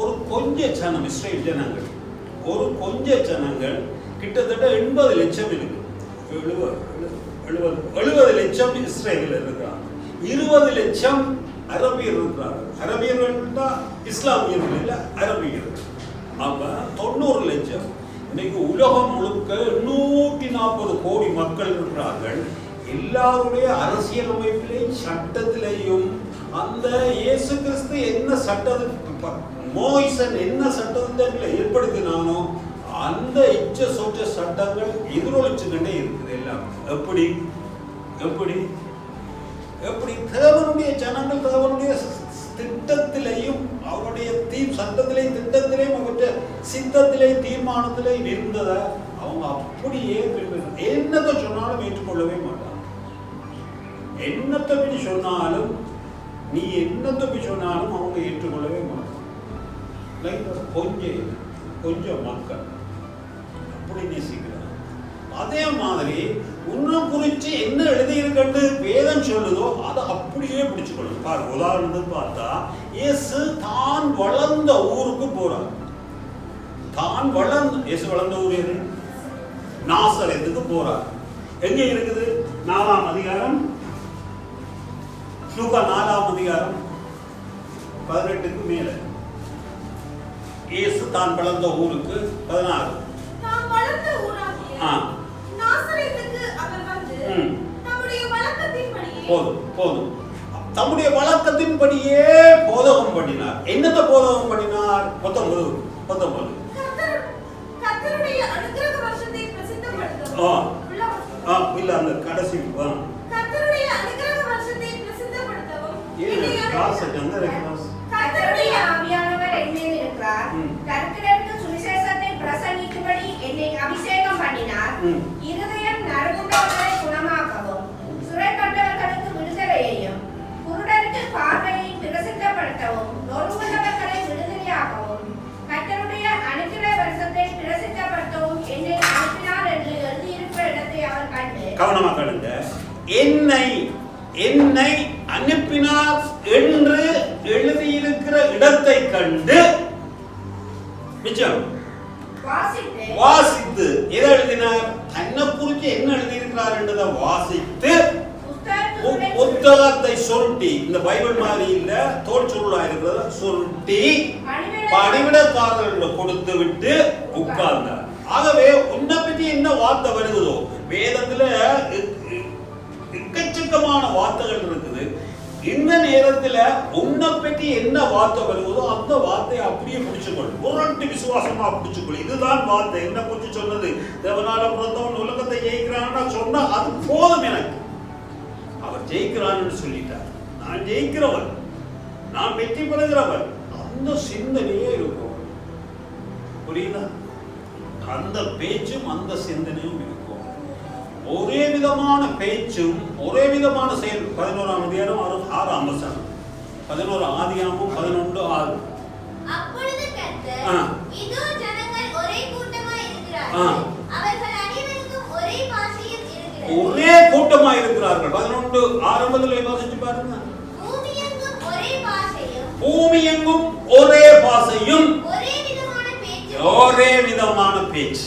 ஒரு கொஞ்ச ஜனம் இஸ்ரேல் ஜனங்கள், ஒரு கொஞ்ச ஜனங்கள் கிட்டத்தட்ட 80 லட்சம் இருக்கு. 70 லட்சம் இஸ்ரேலில் இருக்கிறாங்க. 20 லட்சம் அரபியர் இருக்கிறார்கள். அரபியர்கள் தான் இஸ்லாமியர்கள் இல்லை, அரபியர்கள். அப்ப 90 லட்சம். இன்னைக்கு உலகம் முழுக்க 140 கோடி மக்கள் இருக்கிறார்கள். எல்லாருடைய அரசியல் அமைப்பிலையும் சட்டத்திலையும் அந்த இயேசு கிறிஸ்து என்ன சட்டத்தை, மோய்சன் என்ன சட்டத்தை ஏற்படுத்தினானோ அந்த இச்ச சொச்ச சட்டங்கள் எதிரொலிச்சுக்கிட்டே இருக்குது. எல்லாம் எப்படி எப்படி எப்படி தேவனுடைய ஜனங்கள் தேவனுடைய திட்டத்திலையும் அவருடைய சட்டத்திலையும் திட்டத்திலையும் அவருடைய சித்தத்திலையும் தீர்மானத்திலையும் இருந்ததை அவங்க அப்படியே என்னத்தை சொன்னாலும் ஏற்றுக்கொள்ளவே மாட்டாங்க. என்னத்தை பற்றி சொன்னாலும் நீ என்னத்தை பற்றி சொன்னாலும் அவங்க ஏற்றுக்கொள்ளவே மாட்டாங்க. கொஞ்சம் மக்கள் அப்படி நேசிக்கிறாங்க. அதே மாதிரி உன்னை குறித்து என்ன எழுதியிருக்கன்னு வேதம் சொல்லுதோ அதை அப்படியே பிடிச்சுக்கொள்ளும். பாருங்க, உதாரணத்துக்கு பார்த்தா இயேசு தான் வளர்ந்த ஊருக்கு போறார். இயேசு வளர்ந்த ஊர் எது? நாசரேத்துக்கு போறார். எங்க இருக்குது? 4ஆம் அதிகாரம், லூக்கா 4ஆம் அதிகாரம் 18க்கு மேல. இயேசு தான் வளர்ந்த ஊருக்கு 16. போதும். தம்முடைய வழக்கத்தின்படியே போதகம் பண்ணினார். என்னத்தை போதகம் பண்ணினார்? 19. இல்ல அந்த கடைசி அபிஷேகம் பண்ணினார். இருதயம் நறுங்குண்டவர்களை குணமாக்கவும், சிறைப்பட்டவர்களுக்கு விடுதலையையும், குருடருக்கு பார்வையை பிரசித்தப்படுத்தவும், நொறுங்குண்டவர்களை விடுதலையாக்கவும், கர்த்தருடைய அனுக்கிரக வருஷத்தை பிரசித்தப்படுத்தவும் என்னை அனுப்பினார் என்று எழுதியிருக்கிற இடத்தை அவர் கண்டு. கவனமாக கேளுங்க. என்னை அனுப்பினார் என்று எழுதியிருக்கிற இடத்தை கண்டு வாசித்து எதை எழுதினார்? தன்னை குறித்து என்ன எழுதியிருக்கிறார் என்றதை வாசித்து புத்தகத்தை சுருட்டி, இந்த பைபிள் மாதிரி இல்ல, தோல் சுருளா இருக்கிறத சுருட்டி பணிவிடக்காரர்கள் கொடுத்து விட்டு உட்கார்ந்தார். ஆகவே உன்னை பற்றி என்ன வார்த்தை வருகிறதோ, வேதத்துல எக்கச்சக்கமான வார்த்தைகள் இருக்குது. இந்த நேரத்துல உன்னை பற்றி என்ன வார்த்தை வருவதோ அந்த வார்த்தையை அப்படியே பிடிச்சுக்கொள். புரட்டு விசுவாசமா பிடிச்சுக்கொள். இதுதான் வார்த்தை. என்ன குறித்து சொன்னது? தேவனால பிறந்தவன் உலகத்தை ஜெயிக்கிறான்னு சொன்னா அது போதும் எனக்கு. அவர் ஜெயிக்கிறான்னு சொல்லிட்டார். நான் ஜெயிக்கிறவன், நான் வெற்றி பெறுகிறவன். அந்த சிந்தனையே இருக்கும். புரியுதா? அந்த பேச்சும் அந்த சிந்தனையும் இருக்கும். ஒரே விதமான பேச்சும் ஒரே விதமான செயல். 11ஆம் அதிகாரம் 6ஆம் வசனம். 11 ஆதியாகமம் 11:6. அப்பொழுது கர்த்தர், இதோ ஜனங்கள் ஒரே கூட்டமாய் இருக்கிறார்கள், அவர்கள் அனைவருக்கும் ஒரே பாஷையும் இருக்கிறது. ஒரே கூட்டமாய் இருக்கிறார்கள். 11 ஆரம்பத்திலே வாசிச்சு பாருங்க. பூமியெங்கும் ஒரே பாஷையும், பூமியெங்கும் ஒரே பாஷையும், ஒரே விதமான பேச்சும், ஒரே விதமான பேச்சு,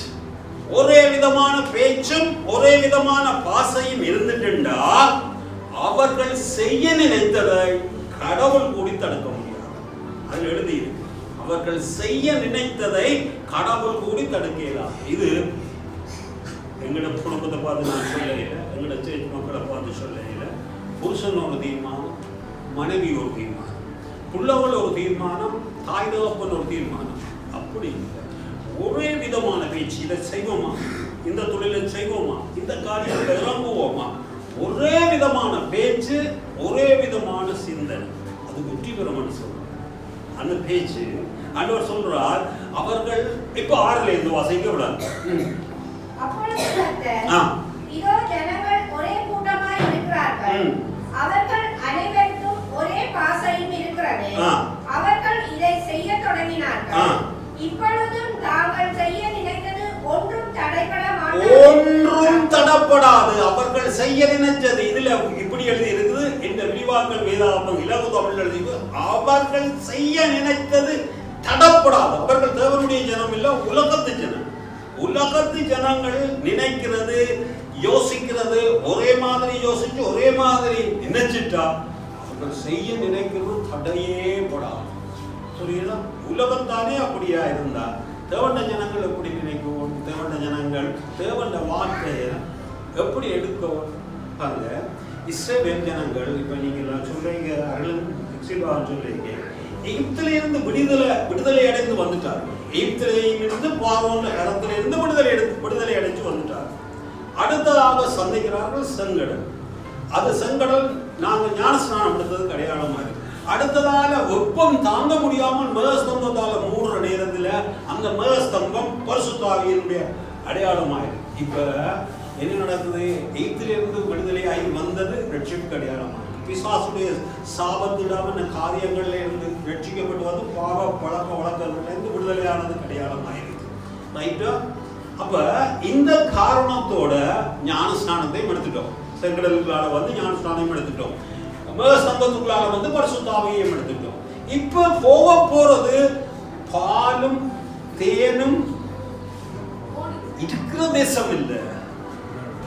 ஒரே விதமான பேச்சும் ஒரே விதமான பாசையும் இருந்துட்டா அவர்கள் செய்ய நினைத்ததை கடவுள் கூடி தடுக்க முடியாது. அதில் எழுதி இருக்கு, அவர்கள் செய்ய நினைத்ததை கடவுள் கூடி தடுக்கலாம். இது எங்களோட குடும்பத்தை பார்த்து நான் சொல்லல, எங்களோட சேர்ச்சி மக்களை பார்த்து சொல்லல. புருஷன் ஒரு தீர்மானம், மனைவி ஒரு தீர்மானம், புள்ளவள் ஒரு தீர்மானம், தாய் தகப்பன் ஒரு தீர்மானம். அப்படி இல்லை. ஒரே விதமான பேச்சு. இதை செய்வோமா, இந்த தொழிலை செய்வோமா, இந்த காரியத்தை இறங்குவோமா, ஒரே விதமான பேச்சு, ஒரே விதமான சிந்தனை. அது வெற்றி பெறும் சொல்றார். அந்த பேச்சு ஆண்டவர் சொல்றார். அவர்கள் இப்ப 6ல இருந்து வாசிக்க விடாது. அப்பொழுது கர்த்தர், இதோ ஜனங்கள் ஒரே கூட்டமாய் இருக்கிறார்கள், அவர்கள் அனைவருக்கும் ஒரே பாஷையும் இருக்கிறது, அவர்கள் இதை செய்ய தொடங்கினார்கள். இப்பொழுதும் தாங்கள் செய்ய நினைத்தது ஒன்றும் தடைப்படாது. அவர்கள் செய்ய நினைத்தது. இதுல இப்படி எழுதி இருக்குது. இந்த விரிவாக்கல் வேதாகமம் இலகு தமிழ் எழுதி, அவர்கள் செய்ய நினைத்தது தடப்படாது. அவர்கள் தேவனுடைய ஜனம் இல்ல, உலகத்து ஜனம். உலகத்து ஜனங்கள் நினைக்கிறது, யோசிக்கிறது ஒரே மாதிரி யோசிச்சு ஒரே மாதிரி நினைச்சிட்டா அவர்கள் செய்ய நினைக்கிறது தடையே படாது. புரியுதா? உலகத்தானே அப்படியா இருந்தா தேவண்ட ஜனங்கள் எப்படி நினைக்கவும், தேவண்ட ஜனங்கள் தேவண்ட வார்த்தையை எப்படி எடுக்கவும் பாருங்க. இஸ்ரவேல் ஜனங்கள் இப்ப நீங்க சொல்றீங்க, அருள் சொல்றீங்க, எகிப்திலிருந்து விடுதலை அடைந்து வந்துட்டார்கள். எகிப்திலிருந்து பார்வோன் இடத்திலிருந்து விடுதலை அடைஞ்சு வந்துட்டார்கள். அடுத்ததாக சந்திக்கிறார்கள் செங்கடல். அது செங்கடல் நாங்கள் ஞானஸ்நானம் எடுத்ததுக்கு அடையாளமா இருக்கு. அடுத்ததால வெப்பம் தாங்க முடியாமல் மேகஸ்தம்பத்தால மூடுற நேரத்தில் அந்த மேகஸ்தம்பம் பரிசுத்த ஆவியினுடைய அடையாளமாயிருக்கு. இப்ப என்ன நடக்குது? எகிப்திலிருந்து விடுதலை ஆகி வந்தது ரட்சிப்புக்கு அடையாளமாக. பிசாசுடைய சாபத்திடாம காரியங்கள்ல இருந்து ரட்சிக்கப்பட்டு வந்து பாவ பழக்க வழக்கங்கள்ல இருந்து விடுதலையானது அடையாளமாயிருக்கு. ரைட்டா? அப்ப இந்த காரணத்தோட ஞானஸ்நானத்தையும் எடுத்துட்டோம். செங்கடலுக்குள்ளால வந்து ஞானஸ்நானம் எடுத்துட்டோம். மேகஸ்தம்பத்துக்குள்ளால வந்து பரிசுத்த ஆவியையும் எடுத்துட்டோம். இப்ப போறது பாலும் தேனும் இருக்கிற தேசம் இல்ல,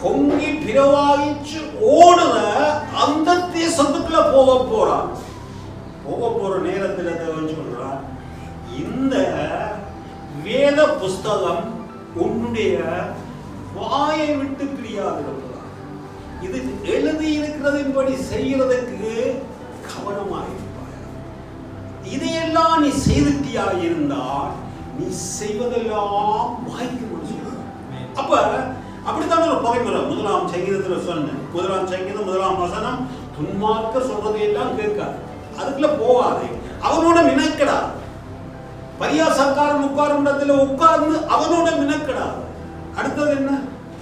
பொங்கி பிரவாகிச்சு ஓடுற அந்த தேசத்துக்குள்ள போற நேரத்தில் தேவன் சொல்றார், இந்த வேத புஸ்தகம் உன்னுடைய வாயை விட்டு பிரியாது, இது எழுதி இருக்கிறதின்படி செய்யறதுக்கு கவனமாயிருப்பாய். இதையெல்லாம் நீ செய்துட்டியா இருந்தால் நீ செய்வதெல்லாம் வாய்க்கு சொல்ற. அப்ப அப்படித்தான் ஒரு பகைமுறை. முதலாம் சங்கீதத்தில் சொன்ன முதலாம் சங்கீதம் 1ஆம் வசனம், துன்மார்க்க சொல்றதையெல்லாம் கேட்காது, அதுக்குள்ள போவாது, அவனோட மினக்கடாது. பரியாசக்காரன் உட்காரும் இடத்துல உட்கார்ந்து அவனோட மினக்கடாது. அடுத்தது என்ன?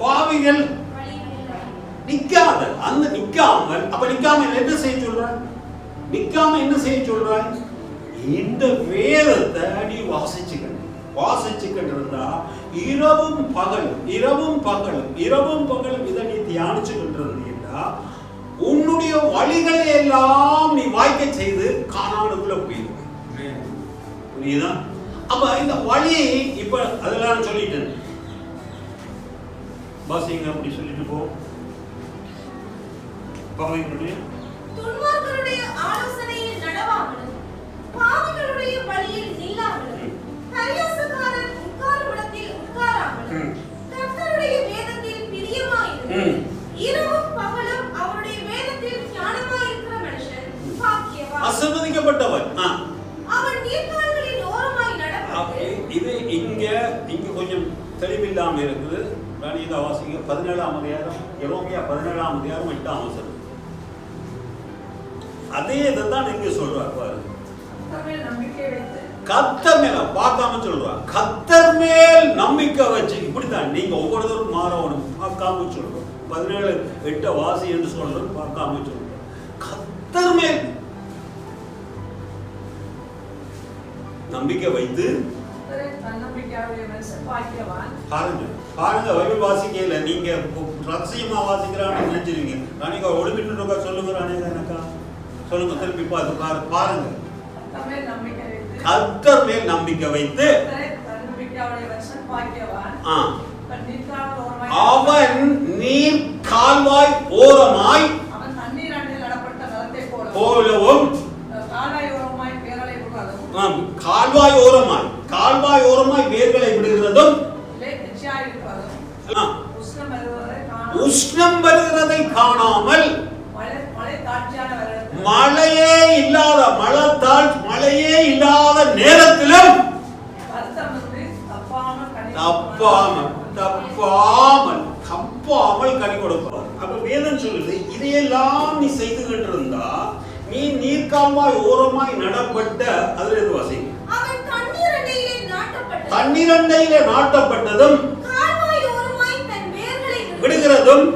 பாவிகள் நிக்காத, அந்த நிக்காமல். அப்ப நிக்காம என்ன செய்ய சொல்றாய்? நிக்காம என்ன செய்ய தியானிச்சுக்கிட்டு இந்த வேதத்தை நீ வாசிச்சுக்கிட்டு இருந்தா இரவும் பகலும் இதை நீ தியானிச்சுக்கிட்டு இருந்தீங்கன்னா உன்னுடைய வழிகளை எல்லாம் நீ வாய்க்க செய்து கானானுக்குள்ள போயிருக்க. புரியுதா? அப்ப இந்த வழி இப்ப அதெல்லாம் சொல்லிட்டேன். பாசிங்க அப்படி சொல்லிட்டு போ. துன்மார்க்கருடைய ஆலோசனையில் நடவாமலும் பாவிகளுடைய வழியில் நில்லாமலும் பரியாசக்காரர் உட்காரும் இடத்தில் உட்காராமலும் கர்த்தருடைய வேதத்தில் பிரியமாயிருந்து இரவும் பகலும் அவருடைய வேதத்தில் ஞானமாயிருக்கிற மனுஷன் பாக்கியவான். ஆசீர்வதிக்கப்பட்டவன். அவன் நீர்க்கால்களின் ஓரமாய் நடப்பது. இது இங்க கொஞ்சம் தெளிவில்லாம இருக்குது. ராணிதா வாசிங்க 17ஆம் அதிகாரம், எரோமியா 17ஆம் அதிகாரம் 8ஆம் வசனம். அதே இதைத்தான் இங்க சொல்றார் பாரு. கர்த்தர் மேல பார்க்காம சொல்றார். கர்த்தர் மேல் நம்பிக்கை வச்சு. இப்படித்தான் நீங்க ஒவ்வொருத்தரும் மாறணும். பார்க்காம சொல்றோம். 17:8 வாசி என்று சொல்றோம். பார்க்காம சொல்றோம். கர்த்தர் மேல் நம்பிக்கை வைத்து பாருங்க. பைபிள் வாசிக்கல நீங்க ரகசியமா வாசிக்கிறான்னு நினைச்சிருக்கீங்க. ராணிகா ஒழுங்கிட்டு இருக்கா சொல்லுங்க. ராணிகா எனக்கா சொல்லுங்க, திருப்பி பாருங்க. கர்த்தர் மேல் நம்பிக்கை வைத்து அவன் நீர் கால்வாய் ஓரமாய் போலவும் கால்வாய் ஓரமாய் வேர்களை விடுகிறதும் உஷ்ணம் வருகிறதை காணாமல் மழையே இல்லாத நேரத்திலும் தப்பாமல் கனி கொடுப்பார். அப்ப வேதம் சொல்லுது, இதையெல்லாம் நீ செய்துகிட்டு இருந்தா நீ நீர்க்கால்வாய் ஓரமாய் நடப்பட்ட. அதுல இருந்து வாசி. தண்ணீரண்டையிலே நாட்டப்பட்டதும் விடுகிறதும்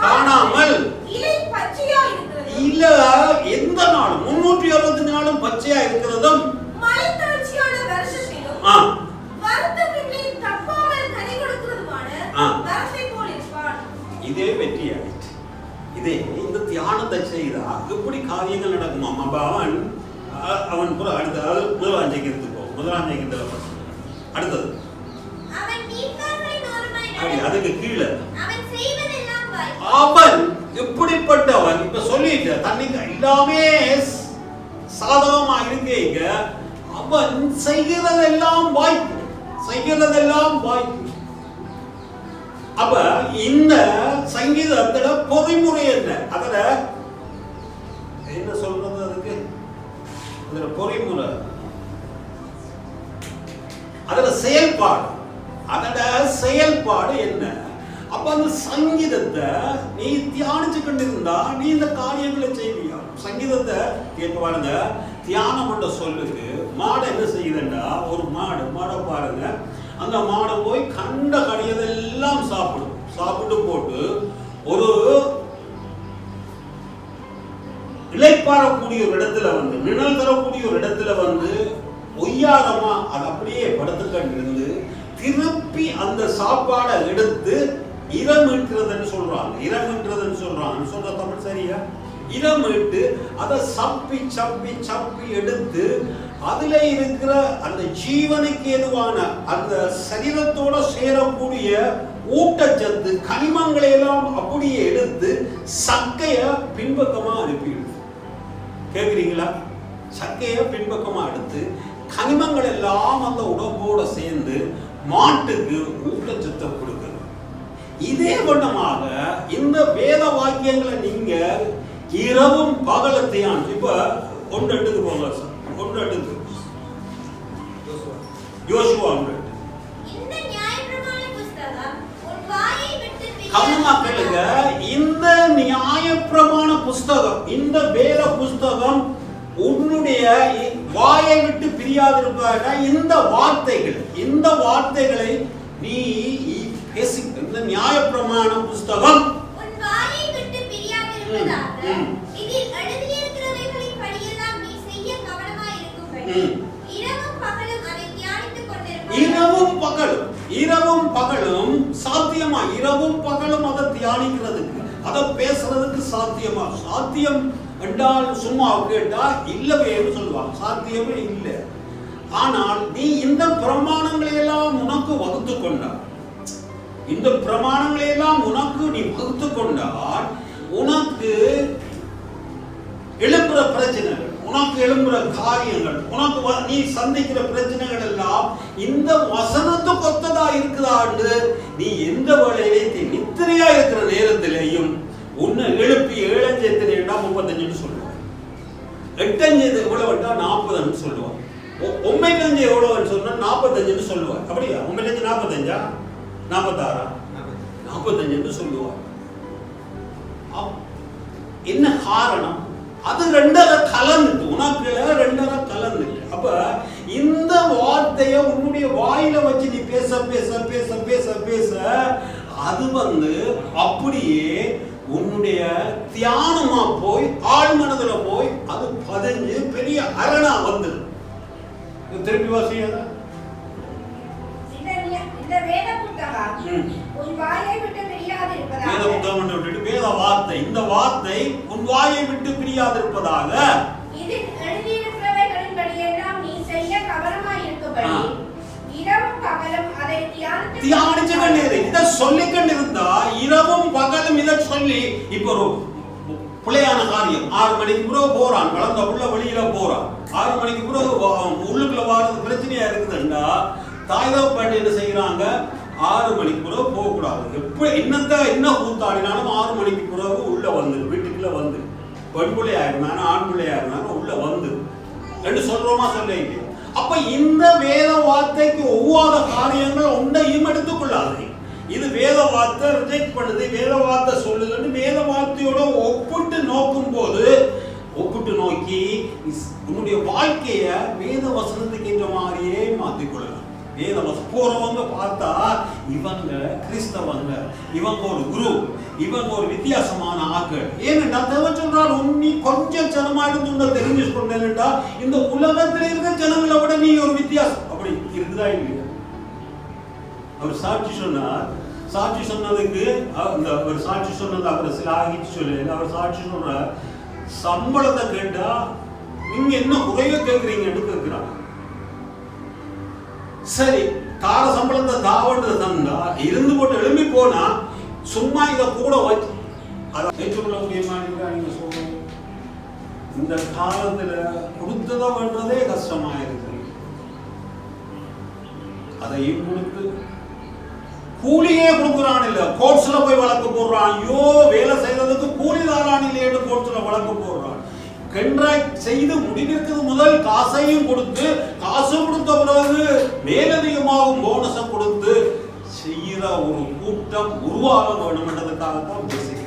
காணாமல் இல்ல எந்த நாளும் 365 நாளும் பச்சையா இருக்கிறதும் இதே வெற்றி ஆயிடுச்சு. இதே இந்த தியானத்தை செய்தா எப்படி காரியங்கள் நடக்குமா? அவன் அவன் கூட அடுத்தது முதலாம் ஜெயிக்கிறதுக்கு போகும். முதலாம் ஜெயிக்கிறதுல அடுத்தது அதுக்கு கீழே அவன் எப்படிப்பட்டவன் இப்ப சொல்லிட்டு தன்னைக்கு எல்லாமே சாதகமா இருக்கீங்க. அவன் செய்கிறதெல்லாம் வாய்ப்பு, செய்கிறதெல்லாம் வாய்ப்பு. அப்ப இந்த சங்கீதத்துல பொறிமுறை என்ன, அதுல என்ன சொல்றது, அதுக்கு அதுல பொறிமுறை, அதுல செயல்பாடு, அதோட செயல்பாடு என்ன? அப்ப அந்த சங்கீதத்தை நீ தியானிச்சு கொண்டிருந்தா நீ இந்த காரியங்களை செய்வியா? சங்கீதத்தை கேட்க பாருங்க, தியானம் என்ற சொல்லுக்கு மாடை என்ன செய்யுதுண்டா, ஒரு மாடை பாருங்க, அந்த மாடை போய் கண்ட கடியதெல்லாம் சாப்பிட்டு போட்டு ஒரு இளைப்பாறக்கூடிய ஒரு இடத்துல வந்து, நிழல் தரக்கூடிய ஒரு இடத்துல வந்து ஒய்யாரமா அது அப்படியே படுத்துக்கிட்டு திருப்பி அந்த சாப்பாடை எடுத்து இரமிட்டுறதுன்னு சொல்றாங்க. இரமிட்டுறதுன்னு சொல்றாங்க, சொல்ற தமிழ் சரியா? இரமிட்டு அதை சப்பி சப்பி சப்பி எடுத்து அதுல இருக்கிற அந்த ஜீவனுக்கு எதுவான அந்த சரீரத்தோட சேரக்கூடிய ஊட்டச்சத்து கனிமங்களை எல்லாம் அப்படியே எடுத்து சக்கைய பின்பக்கமா அனுப்பிடுது. கேக்குறீங்களா? சக்கைய பின்பக்கமா எடுத்து கனிமங்கள் எல்லாம் அந்த உடம்போட சேர்ந்து மாட்டுக்கு ஊட்டச்சத்தை கொடுக்கணும். இதே வண்ணமாக இந்த வேத வாக்கியங்களை நீங்க இரவும் பகலத்தையும் இப்ப கொண்டு போங்க சார், கொண்டு யோசுவா கவனமா கேளுங்க. இந்த நியாயப்பிரமாண புஸ்தகம், இந்த வேத புஸ்தகம் உன்னுடைய வாயை விட்டு பிரியாதிருப்பாக. இந்த வார்த்தைகளை நீ பேசி, இந்த நியாயப்பிரமாண புஸ்தகம் இரவும் பகலும் சாத்தியமா, இரவும் பகலும் அதை தியானிக்கிறதுக்கு, அதை பேசுறதுக்கு சாத்தியமா? சாத்தியம் என்றால் சும்மா கேட்டா இல்லவே சொல்லுவாங்க, சாத்தியமே இல்லை. ஆனால் நீ இந்த பிரமாணங்களை எல்லாம் உனக்கு வகுத்து கொண்டால், இந்த பிரமாணங்களை எல்லாம் உனக்கு நீ வகுத்து கொண்டால், உனக்கு எழும்புற பிரச்சனைகள், உனக்கு எழும்புற காரியங்கள், உனக்கு நீ சந்திக்கிற பிரச்சனைகள் எல்லாம் இந்த வசனத்துக்கு ஒத்ததா இருக்குதான்னு நீ எந்த வேளையிலே நித்திரையா இருக்கிற நேரத்திலேயும் உன்னை எழுப்பி 7 எத்தனை 35 சொல்லுவான், 8 எவ்வளவு 40 சொல்லுவான், 9 எவ்வளவு சொன்னா 45 சொல்லுவான். அப்படியா? 9 45 46 45 சொல்லுவான். என்ன காரணம்? அது 2 கலந்துட்டு, உனக்கு 2 கலந்துட்டு. அப்ப இந்த வார்த்தைய உன்னுடைய வாயில வச்சு நீ பேச பேச பேச பேச பேச அது வந்து அப்படியே உன்னுடைய தியானமா போய் ஆழ்மனதுல போய் அது பதிஞ்சு பெரிய அரணா வந்து திருப்பி வாசியாத இந்த வேத புத்தகம் உன் வாயை விட்டு பிரியாதிருப்பதாக. வேத புத்தகம் விட்டு வேத வார்த்தை, இந்த வார்த்தை உன் வாயை விட்டு பிரியாதிருப்பதாக. இதில் எழுதியிருக்கிறவைகளின்படி எல்லாம் நீ செய்ய கவனமாய் இருக்கும்படி இரவும் பகலும் அதை தியானிச்சு கொண்டிரு. இதை சொல்லிக் கொண்டிருந்தா இரவும் பகலும் இதை சொல்லி, இப்ப ஒரு பிள்ளையான காரியம் 6 மணிக்கு பிறகு போறான், வளர்ந்த புள்ள வெளியில போறான், 6 மணிக்கு பிறகு உள்ளுக்குள்ள வாரது பிரச்சனையா இருக்குதுண்டா, தாய் தகப்பன் என்ன செய்யறாங்க, 6 மணிக்கு பிறகு போகக்கூடாது. எப்படி என்ன கூத்தாடினாலும் 6 மணிக்கு பிறகு உள்ள வந்து வீட்டுக்குள்ள வந்து, பெண் பிள்ளையா இருந்தாலும் ஆண் பிள்ளையா இருந்தாலும் உள்ள வந்து என்று சொல்றோமா? சொல்ல. அப்ப இந்த வேத வார்த்தைக்கு ஒவ்வாத காரியங்கள் ஒன்றையும் எடுத்துக்கொள்ளாது. இது வேத வார்த்தை ரிஜெக்ட் பண்ணுது, வேத வார்த்தை சொல்லுதுன்னு வேத வார்த்தையோட ஒப்பிட்டு நோக்கும் போது, ஒப்பிட்டு நோக்கி உன்னுடைய வாழ்க்கைய வேத வசனத்துக்கு ஏற்ற மாதிரியே மாத்திக்கொள்ளலாம். வேத வசனம் போறவங்க பார்த்தா இவங்க கிறிஸ்தவங்க, இவங்க ஒரு குரு, இவங்க ஒரு வித்தியாசமான ஆக்கள். ஏனென்றா தேவன் சொல்றார், நீ கொஞ்சம் ஜனமா இருந்து தெரிஞ்சு கொண்டா இந்த உலகத்தில் இருக்க ஜனங்களை விட நீ ஒரு வித்தியாசம். அப்படி இருக்குதா இல்லையா? அவர் சாட்சி சொன்னார். சாட்சி சொன்னதுக்கு அவர் சாட்சி சொன்னது அவரை சில ஆகிட்டு சொல்லு. அவர் சாட்சி சொல்ற, சம்பளத்தை கேட்டா நீங்க என்ன குறைய கேட்குறீங்கன்னு கேட்கிறாங்க. சரி, தார சம்பளத்தை தாவண்டு தந்தா இருந்து போட்டு எழுப்பி போனா சும்மா இதை கூட வச்சு அதை ஏற்றுக்கொள்ள முடியுமா? நீங்க சொல்லுங்க. இந்த காலத்துல கொடுத்ததை பண்றதே கஷ்டமா இருக்கு. அதையும் கொடுத்து கூலியே கொடுக்குறான் இல்ல, கோர்ட்ஸ்ல போய் வழக்கு போடுறான். ஐயோ, வேலை செய்யறதுக்கு கூலி தாரான் இல்லையேன்னு கோர்ட்ஸ்ல வழக்கு போடுறான். கண்ட்ராக்ட் செய்து முடிக்கிறது முதல் காசையும் கொடுத்து, காசு கொடுத்த பிறகு மேலதிகமாகவும் போனஸை கொடுத்து செய்யற ஒரு கூட்டம் உருவாக வேண்டும் என்றதுக்காகத்தான் பேசுகிறேன்.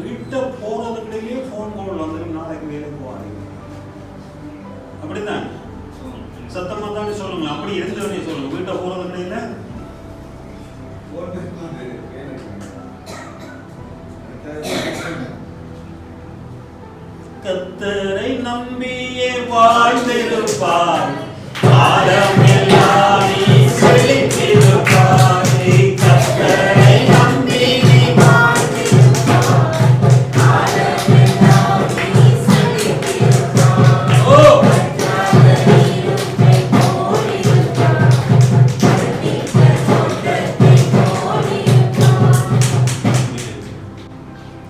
வீட்டை போறதுக்கிடையே போன் கால் வந்து நாளைக்கு வேலைக்கு போவாங்க. அப்படித்தான் சத்தமா தானே சொல்லுங்க. அப்படி இருந்தவனே சொல்லுங்க. வீட்டை போறதுக்கிடையில கர்த்தரை நம்பியே வாழ்ந்திருப்பார், காலமெல்லாம் நீ செழித்திருப்பார். கர்த்தரை நம்பி நீ வாழ்ந்திருப்பார், காலமெல்லாம் நீ செழித்திருப்பார். ஓ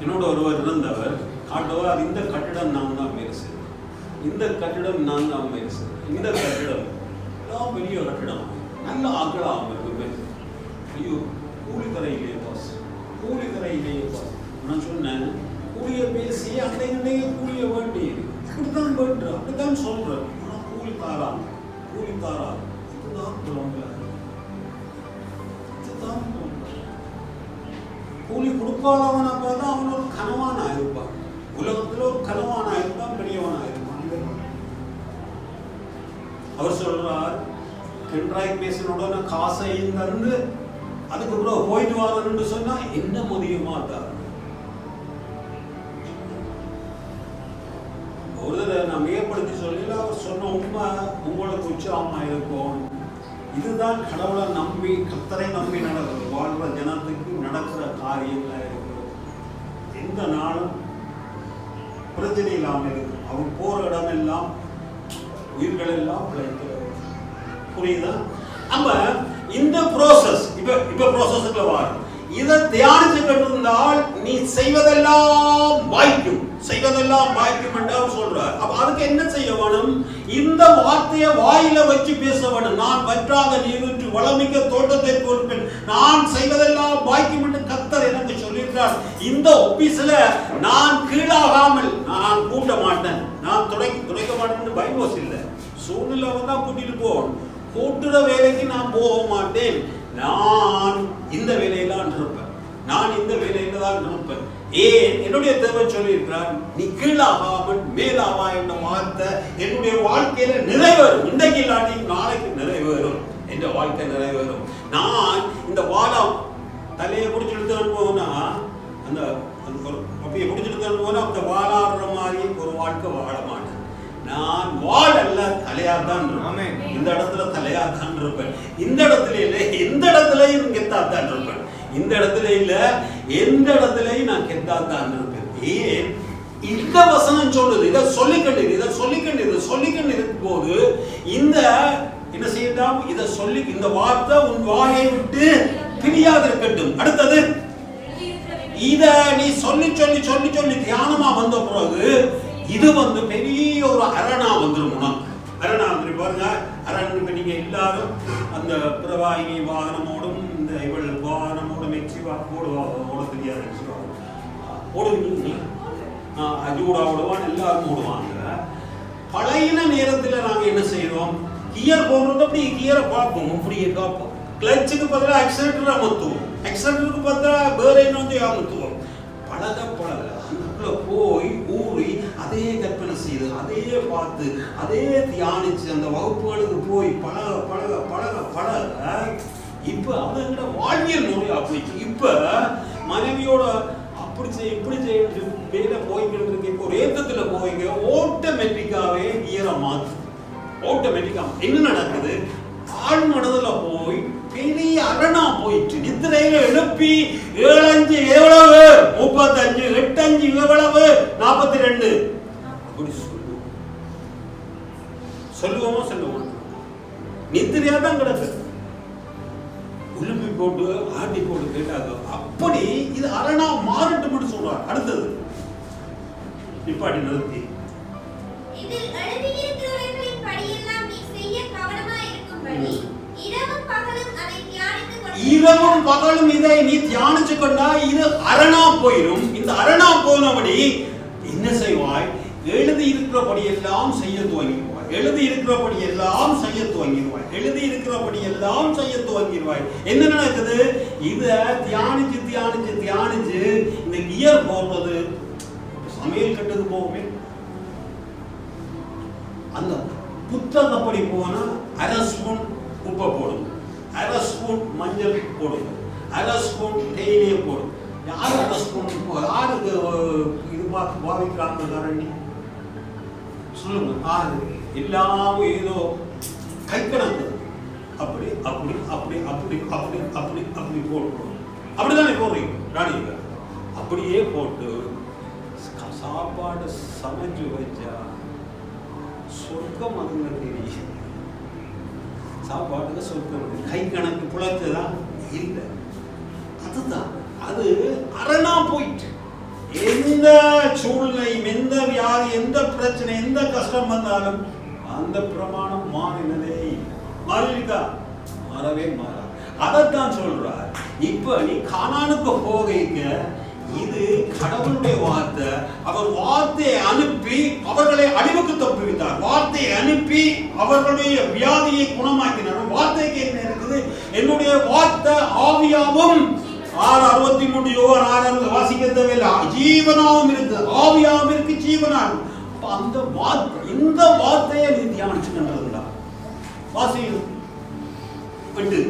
என்னோட ஒருவர் இருந்தவர் காட்டுவார், இந்த கட்டிடம் நான் தான் பெருசு, இந்த கட்டிடம் நான் தான் பெருசு, இந்த கட்டிடம் எல்லாம் பெரிய கட்டிடம், நல்ல ஆக்கலாம் இருக்கு. ஐயோ, கூலிக்கரையிலேயே பாஸ், கூலிக்கரையிலேயே பாஸ். நான் சொன்னேன், கூலிய பேசி அன்றைய கூலிய வேண்டி இப்படித்தான் வேண்டு, அப்படித்தான் சொல்றேன். ஆனால் கூலி தாரா, கூலி தாரா, இதுதான் புலம்பல, இதுதான் புலம்பல. கூலி கொடுக்காதவனை பார்த்தா அவன் ஒரு கனவானா இருப்பான். உலகத்தில் ஒரு கனவானா இருப்பான், பெரியவனா இருப்பான். அவர் சொல்றார், கண்ட்ராக்ட் பேசினோட காசையும் தந்து அதுக்கப்புறம் போயிட்டு வாரன்னு சொன்னா என்ன முடியுமா தான். ஒரு நான் மேம்படுத்தி சொல்லல, அவர் சொன்ன உண்மை உங்களுக்கு உற்சாகமா இருக்கும். இதுதான் கடவுளை நம்பி, கர்த்தரை நம்பி வாழ்ற ஜனத்துக்கு நடக்கிற காரியங்களா இருக்கு. எந்த நாளும் பிரச்சனை இல்லாமல் இருக்கு. அவர் போற இடம் எல்லாம் உயிர்கள் எல்லாம் பிழைக்கிறது. புரியுதா? அப்ப இந்த ப்ரோசஸ் இப்ப ப்ரோசஸ்ல வரும். இதை தியானிச்சுக்கிட்டு இருந்தால் நீ செய்வதெல்லாம் வாய்க்கும், செய்வதெல்லாம் வாய்க்கும் என்று அவர் சொல்றார். அப்ப அதுக்கு என்ன செய்ய வேணும்? இந்த வார்த்தையை வாயில வச்சு பேச வேணும். நான் வற்றாத நீரூற்று வளமிக்க தோட்டத்தை பொறுப்பேன், நான் செய்வதெல்லாம் வாய்க்கும் என்று கர்த்தர் எனக்கு சொல்லியிருக்கிறார். இந்த ஆபீஸ்ல நான் கீழாகாமல் நான் கூட்ட மாட்டேன், நான் துடைக்க மாட்டேன். பைபிள் இல்லை, சூழ்நிலை வந்தா கூட்டிட்டு போகணும். கூட்டுற வேலைக்கு நான் போக மாட்டேன், நான் இந்த வேலையில இருப்பேன், நான் இந்த வேலையில தான் இருப்பேன். ஏன்? என்னுடைய தேவை சொல்லியிருக்கிறார், நீ கீழாகாமல் மேலாவா என்ற வார்த்தை என்னுடைய வாழ்க்கையில நிறைவேறும். இன்றைக்கு இல்லாட்டி நாளைக்கு நிறைவேறும், என்ற வாழ்க்கை நிறைவேறும். நான் இந்த வாரம் தலையை பிடிச்சிட்டு போனா, அந்த அப்படியே பிடிச்சிட்டு போனா அந்த வாழாடுற மாதிரி ஒரு வாழ்க்கை வாழ மாட்டேன். நான் வாழ் அல்ல, தலையாதான் இருப்பேன். இந்த இடத்துல தலையாதான் இருப்பேன், இந்த இடத்துல இல்லை, எந்த இடத்துலயும் கெத்தாத்தான் இருப்பேன், இந்த இடத்துல இல்ல எந்த இடத்துலயும் நான் கெத்தாத்தான் இருப்பேன். ஏன்? இந்த வசனம் சொல்லுது, இதை சொல்லிக்கொண்டு இருக்கும் போது இந்த என்ன செய்யலாம்? இதை சொல்லி, இந்த வார்த்தை உன் வாயை விட்டு பிரியாது இருக்கட்டும். அடுத்தது, இத நீ சொல்லி சொல்லி சொல்லி சொல்லி தியானமா வந்த பிறகு இது பெரிய ஒரு அரணா வந்துடும். அரணா வந்து பாருங்க, அரண் நீங்க எல்லாரும் அந்த பிரவாகினி வாகனமோடும் இந்த இவள் வாகனமோடும் ஓட தெரியாது, ஓடுவீங்க, அஜூடா ஓடுவான், எல்லாரும் ஓடுவாங்க. பழைய நேரத்தில் நாங்க என்ன செய்யறோம்? கியர் போடுறது அப்படி கியரை பார்ப்போம், அப்படியே பார்ப்போம். கிளச்சுக்கு பதிலாக ஆக்சிலேட்டர் அமுத்துவோம், ஆக்சிலேட்டருக்கு பதிலாக வேற என்ன அமுத்துவோம். பழக பழக அதுக்குள்ள போய் ஊறி அதே கற்பனை செய்து அதே பார்த்து அதே தியானிச்சு அந்த வகுப்புகளுக்கு போய் பழக பழக பழக பழக இப்ப அவங்களோட வாழ்வியல் முறை அப்படி. இப்ப மனைவியோட அப்படி செய்ய இப்படி செய்ய வேலை போய்கிட்டு இருக்கு. இப்போ ஒரு ஏத்தத்துல போய்ங்க ஆட்டோமேட்டிக்காவே ஈர மாத்து. ஆட்டோமேட்டிக்கா என்ன நடக்குது, ஆள் மனதுல போய் பெரிய அரணா போயிட்டு நித்திரையில எழுப்பி 7-5 எவ்வளவு 35 8-5 எவ்வளவு 42 அப்படி சொல்லுவோம். நித்திரையா தான் கிடக்கு. உளுப்பி போட்டு ஆட்டி போட்டு கேட்டாங்க. அப்படி இது அரணா மாறட்டும் சொல்றார். அடுத்தது நிப்பாட்டி நிறுத்தி இதில் எழுதியிருக்கிறவர்களின் படியெல்லாம் நீ செய்ய கவனமாய் இருக்கும்படி இரவும் பகலும் இதை நீ தியானிச்சு கொண்டா இது அரணா போயிடும். இந்த அரணா போனபடி என்ன செய்வாய், எழுதி இருக்கிறபடி எல்லாம் செய்ய துவங்கிடுவாய். எழுதி இருக்கிறபடி எல்லாம் செய்ய துவங்கிடுவாய். எழுதி இருக்கிறபடி எல்லாம் செய்ய துவங்கிடுவாய். என்ன நடக்குது, இத தியானிச்சு தியானிச்சு தியானிச்சு இந்த கியர் போடுறது சமையல் கட்டுக்கு போகுமே. அந்த புத்தகப்படி போனா அரை ஸ்பூன் உப்பை போடும், அரை ஸ்பூன் மஞ்சள் போடும், அரை ஸ்பூன் தேயிலையை போடும். யாரு அரை ஸ்பூன் யாருக்கு இது பார்த்து பாவிக்கிறாங்க கரண்டி சொல்லுங்க. ஆறு எல்லாம் ஏதோ கை கணக்கு அப்படி அப்படி அப்படி அப்படி அப்படி அப்படி அப்படி போட்டு அப்படிதானே போடுறீங்க ராணிங்க. அப்படியே போட்டு சாப்பாடு சமைச்சு வச்சா சொர்க்கம் அதுங்க தெரியும். சாப்பாட்டுக்கு சொர்க்கம் கை கணக்கு புலத்துதான் இல்லை. அதுதான் அது அரணா போயிட்டு எந்த சூழ்நிலையும் எந்த வியாதி எந்த பிரச்சனை எந்த கஷ்டம் வந்தாலும் அந்த பிரமாணம் மாறினதே மாறிக்கா மாறவே மாறா. அதைத்தான் சொல்றார். இப்ப நீ கானானுக்கு போகைக்க இது கடவுளுடைய வார்த்தை. அவர் வார்த்தையை அனுப்பி அவர்களை அழிவுக்கு தப்புவித்தார். வார்த்தையை அனுப்பி அவர்களுடைய வியாதியை குணமாக்கினார். வார்த்தைக்கு என்ன இருக்குது, என்னுடைய வார்த்தை ஆவியாவும் 6:63 யோவான் 6 வாசிக்க தேவையில்லை, ஜீவனாவும் இருக்கு, ஆவியாவும் இருக்கு, ஜீவனாகும். அந்த வார்த்தை, இந்த வார்த்தையை நீ தியானிச்சுக்கின்றதுடா. வாசியும் விட்டு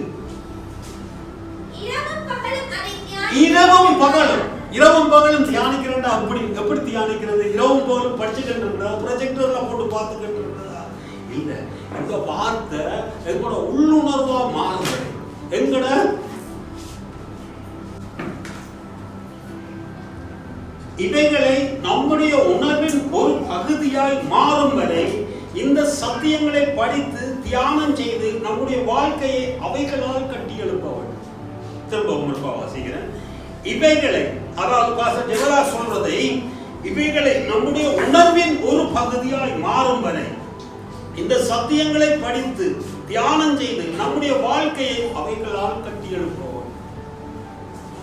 இரவும் பகலும் தியானிக்கிறா. அப்படி எப்படி தியானிக்கிறது? இரவும் பகலும் படிச்சுக்கிட்டு இருந்தா, ப்ரொஜெக்டர்ல போட்டு பார்த்துக்கிட்டு இருந்தா இல்ல. இந்த வார்த்தை எங்களோட உள்ளுணர்வா மாறுது. எங்கட இவைகளை நம்முடைய உணர்வின் ஒரு பகுதியாய் மாறும் வரை இந்த சத்தியங்களை படித்து தியானம் செய்து நம்முடைய வாழ்க்கையை அவைகளால் கட்டி எழுப்ப வேண்டும். திரும்ப உங்களுக்கு வாசிக்கிறேன். இவைகளை, அதாவது பாஸ்டர் ஜெகலா சொல்றதை, இவைகளை நம்முடைய உணர்வின் ஒரு பகுதியாய் மாறும் வரை இந்த சத்தியங்களை படித்து தியானம் செய்து நம்முடைய வாழ்க்கையை அவைகளால் கட்டி எழுப்பவும்.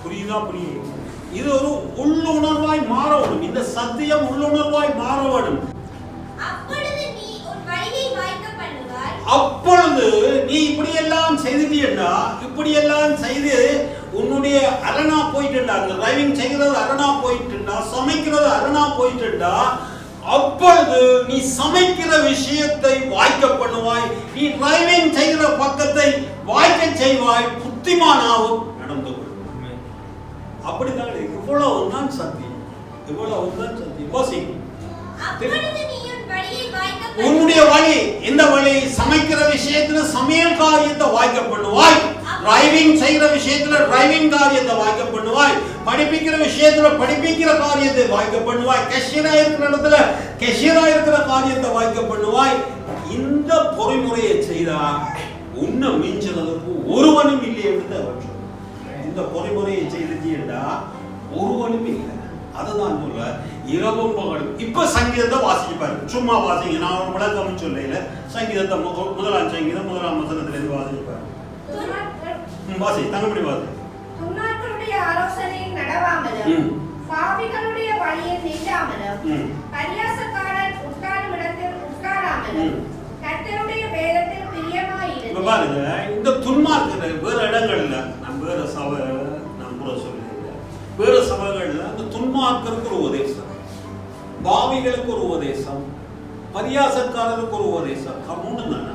புரியுதா? புரியும். இது ஒரு உள்ளுணர்வாய் மாற வேண்டும். இந்த சத்தியம் உள்ளுணர்வாய் மாற வேண்டும். அப்பொழுது நீ இப்படியெல்லாம் செய்துட்டா, இப்படியெல்லாம் செய்து உன்னுடைய அரணா போயிட்டுண்டா, டிரைவிங் செய்கிறது அரணா போயிட்டுண்டா, சமைக்கிறது அரணா போயிட்டுண்டா, அப்பொழுது நீ சமைக்கிற விஷயத்தை வாய்க்க பண்ணுவாய். நீ டிரைவிங் செய்கிற பக்கத்தை வாய்க்க செய்வாய். புத்திமானாவும் நடந்து கொள்வாய். அப்படித்தான். இவ்வளவுதான் சத்தியம், இவ்வளவுதான் சத்தியம். வாசிங்க. உன்னுடைய வழி, இந்த வழி சமைக்கிற விஷயத்துல சமையல் காரியத்தை வாய்க்க பண்ணுவாய். டிரைவிங் செய்கிற விஷயத்துல டிரைவிங் காரியத்தை வாய்க்க பண்ணுவாய். படிப்பிக்கிற விஷயத்துல படிப்பிக்கிற காரியத்தை வாய்க்க பண்ணுவாய். கேஷியரா இருக்கிற இடத்துல கேஷியரா இருக்கிற காரியத்தை வாய்க்க பண்ணுவாய். இந்த பொறிமுறையை செய்தா உன்னை மிஞ்சுறதுக்கு ஒருவனும் இல்லை என்று அவர் சொல்றார். இந்த பொறிமுறையை செய்தா ஒருவனும் இல்லை. அதுதான் சொல்ல இரவும் பகலும். இப்ப சங்கீதத்தை வாசிப்பாரு, சும்மா வாசிங்க. நான் விளக்கம் சொல்லல. சங்கீதத்தை முதலாம் சங்கீதம் 1ஆம் வசனத்துல இருந்து வாசிப்பாரு. வாசி, தங்கப்படி வாசி. துன்மார்க்கருடைய ஆலோசனையில் நடவாமலும் பாவிகளுடைய வழியில் நில்லாமலும் பரியாசக்காரன் உட்காரும் இடத்தில் உட்காராமலும் கர்த்தருடைய வேதத்தில் பிரியமாயிருந்து பாருங்க இந்த துன்மார்க்கர் வேற இடங்கள்ல நான் வேற சபை நான் கூட சொல்லியிருக்கேன், வேற சபைகள்ல அந்த துன்மார்க்கருக்கு ஒரு உபதேசம், பாவிகளுக்கு ஒரு உபதேசம், பரியாசக்காரருக்கு ஒரு உபதேசம், மூணு தானே.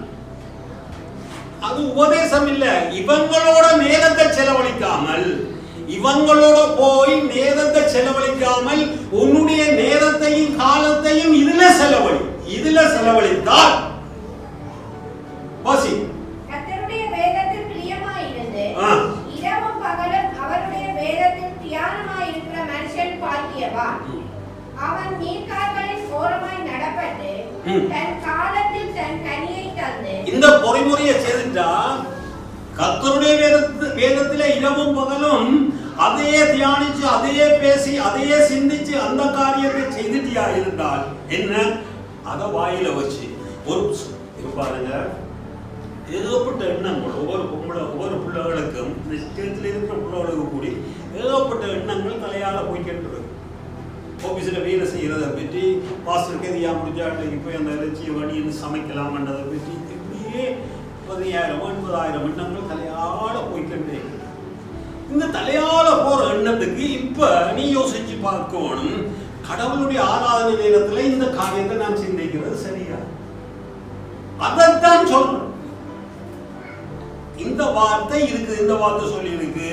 அது உபதேசம் இல்ல. இவங்களோட நேரத்தை செலவழிக்காமல், இவங்களோட போய் நேரத்தை செலவழிக்காமல் உன்னுடைய நேரத்தையும் காலத்தையும் இதுல செலவழித்தால் வாசி. கர்த்தருடைய வேதத்தில் பிரியமாயிருந்து இரவும் பகலும் அவருடைய வேதத்தில் தியானமாய் இருக்கிற மனுஷன் பாக்கியவான். அவன் நீர்க்கால்களின் ஓரமாய் நடப்பட்டு தன் காலத்தில் தன் கனியை தந்து. இந்த பொறிமுறையை செய்துட்டா கர்த்தருடைய வேதத்திலே இரவும் பகலும் அதையே தியானிச்சு, அதையே பேசி, அதையே சிந்திச்சு அந்த காரியத்தை செய்துட்டியா இருந்தால் என்ன, அதை வாயில வச்சு ஒரு பாருங்க ஏகப்பட்ட எண்ணங்கள் ஒவ்வொரு பிள்ளைகளுக்கும் இந்த ஸ்டேஜில் இருக்கிற பிள்ளைகளுக்கும் கூடி ஏகப்பட்ட எண்ணங்கள் தலையால போய்கிட்டு இருக்கு. ஆஃபீஸில் வேலை செய்கிறத பற்றி, பாஸ்டருக்கு எது ஏன் முடிஞ்சா அன்றைக்கு போய் அந்த இறைச்சியை வணின்னு சமைக்கலாம்ன்றதை பற்றி இப்படியே 10,000 80,000 எண்ணங்கள் தலையால போய்கிட்டே. இந்த தலையால போற எண்ணத்துக்கு இப்ப நீ யோசிச்சு பார்க்கணும், கடவுளுடைய ஆராதனை நேரத்துல இந்த காரியத்தை நான் சிந்திக்கிறது சரியா? அதைத்தான் சொல்றேன். இந்த வார்த்தை இருக்குது, இந்த வார்த்தை சொல்லி இருக்கு.